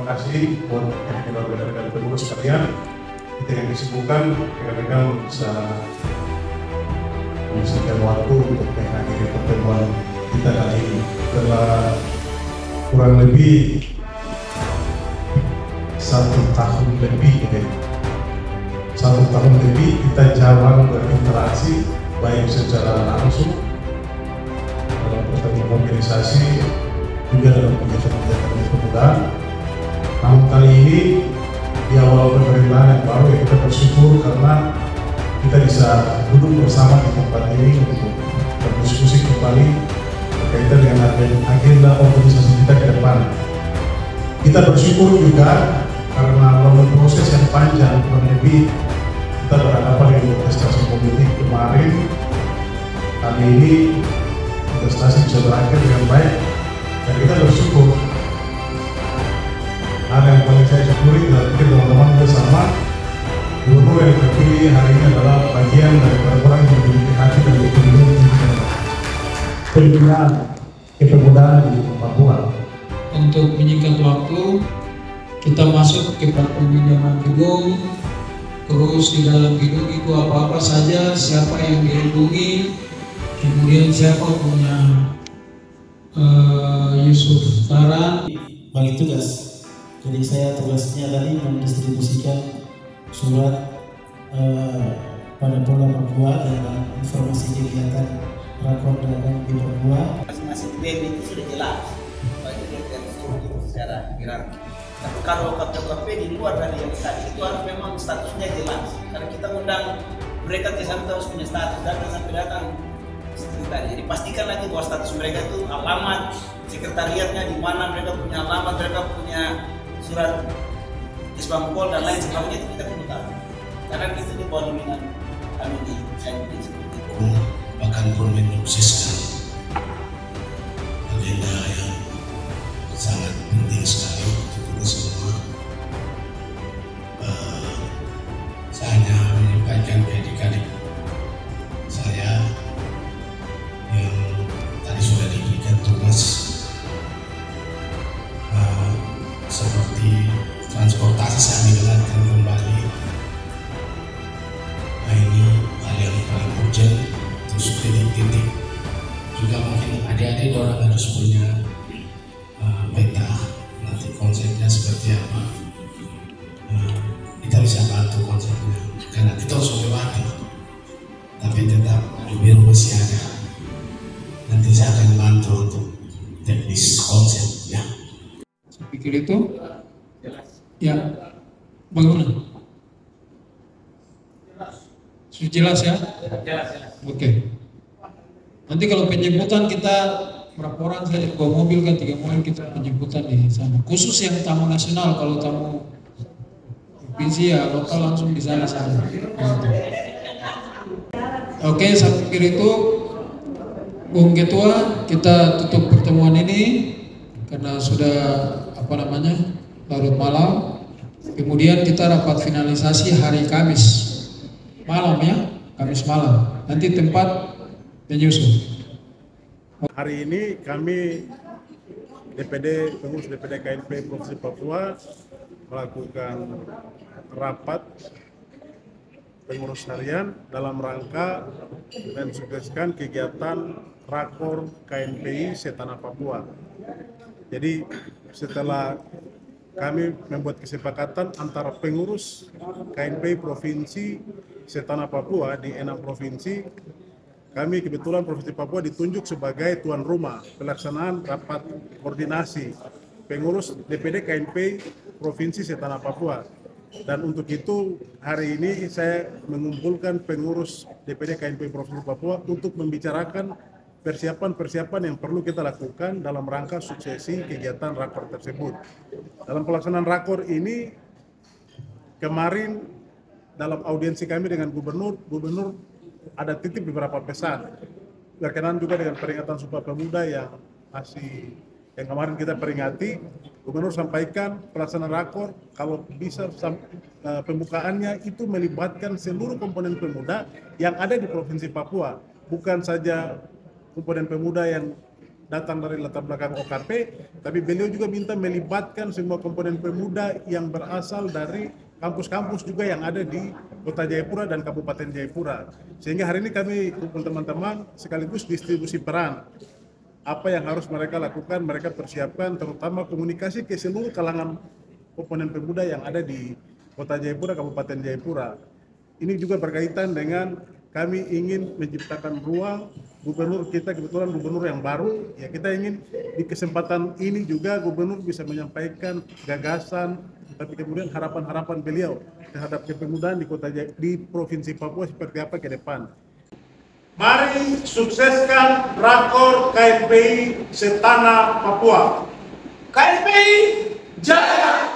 kasih buat rekan-rekan pengurus sekalian. Kita yang disibukkan, rekan-rekan bisa menyisihkan waktu untuk menghadiri pertemuan kita kali ini. Setelah kurang lebih 1 tahun lebih, kita jarang berinteraksi baik secara langsung dalam pertemuan organisasi juga dalam kegiatan-kegiatan kepemudaan. Namun kali ini di awal pemerintahan yang baru kita bersyukur karena kita bisa duduk bersama di tempat ini untuk berdiskusi kembali berkaitan dengan agenda organisasi kita ke depan. Kita bersyukur juga karena melalui proses yang panjang, kurang lebih kita berhadapan dengan kontestasi politik kemarin. Kali ini kontestasi bisa berakhir dengan baik dan kita bersyukur. Hal yang paling saya syukuri dan pikir teman-teman bersama, gubernur yang terpilih hari ini adalah bagian dari orang yang memiliki hati dan keinginan kepemudaan di Papua. Untuk menyingkat waktu, kita masuk ke peminjaman gedung, terus di dalam gedung itu apa-apa saja, siapa yang dilindungi, kemudian siapa punya Yusuf Taran. Bagi tugas, jadi saya tugasnya tadi mendistribusikan surat pada Polda Papua tentang informasi kegiatan rakor dagang di Papua. Masing-masing BEM itu sudah jelas, bagi yang struktur secara hierarki. Tapi kalau KPKP di luar dari yang tadi itu harus memang statusnya jelas. Karena kita undang mereka sampai harus punya status dan sampai datang seperti tadi. Jadi pastikan lagi bahwa status mereka itu alamat sekretariatnya di mana, mereka punya alamat, mereka punya surat Isbangpol dan lain sebagainya, itu kita perlu tahu. Karena itu di bawah dominan kami di KNPI seperti itu. Bahkan pun menyukseskan agenda yang sangat penting sekali untuk kita semua. Saya hanya menyampaikan ke adik-adik saya yang tadi sudah diberikan tugas seperti transportasi saya menjalankan kembali. Nah ini hal yang paling urgent, terus titik-titik juga mungkin adik-adik orang harus punya peta nanti konsepnya seperti apa. Kita bisa bantu konsepnya karena kita harus melewati, tapi tetap biar masih ada. Nanti saya akan bantu untuk teknis konsepnya. Saya pikir itu ya bangunan sudah jelas ya. Oke. Nanti kalau penjemputan kita berapa orang saja, 2 mobil kan, 3 mobil kita penjemputan di sana. Khusus yang tamu nasional, kalau tamu provinsi ya lokal langsung di sana saja. Oke, saya pikir itu Bung Ketua, kita tutup pertemuan ini karena sudah larut malam. Kemudian kita rapat finalisasi hari Kamis malam ya, Kamis malam. Nanti tempat menyusul. Hari ini kami pengurus DPD KNPI Provinsi Papua melakukan rapat pengurus harian dalam rangka mensukseskan kegiatan Rakor KNPI Setanah Papua. Jadi setelah kami membuat kesepakatan antara pengurus KNPI Provinsi Setanah Papua di 6 provinsi, kami kebetulan Provinsi Papua ditunjuk sebagai tuan rumah pelaksanaan rapat koordinasi pengurus DPD KNPI Provinsi Setanah Papua. Dan untuk itu hari ini saya mengumpulkan pengurus DPD KNPI Provinsi Papua untuk membicarakan persiapan-persiapan yang perlu kita lakukan dalam rangka suksesi kegiatan rakor tersebut. Dalam pelaksanaan rakor ini, kemarin dalam audiensi kami dengan gubernur ada titip beberapa pesan berkenaan juga dengan peringatan Sumpah Pemuda yang kemarin kita peringati. Gubernur sampaikan pelaksanaan rakor kalau bisa pembukaannya itu melibatkan seluruh komponen pemuda yang ada di Provinsi Papua, bukan saja komponen pemuda yang datang dari latar belakang OKP, tapi beliau juga minta melibatkan semua komponen pemuda yang berasal dari kampus-kampus juga yang ada di Kota Jayapura dan Kabupaten Jayapura. Sehingga hari ini kami kumpul teman-teman sekaligus distribusi peran. Apa yang harus mereka lakukan, mereka persiapkan, terutama komunikasi ke seluruh kalangan komponen pemuda yang ada di Kota Jayapura, Kabupaten Jayapura. Ini juga berkaitan dengan kami ingin menciptakan ruang. Gubernur kita kebetulan gubernur yang baru, ya kita ingin di kesempatan ini juga gubernur bisa menyampaikan gagasan, tapi kemudian harapan-harapan beliau terhadap kepemudaan di Provinsi Papua seperti apa ke depan. Mari sukseskan rakor KLPI Setana Papua. KLPI Jaya!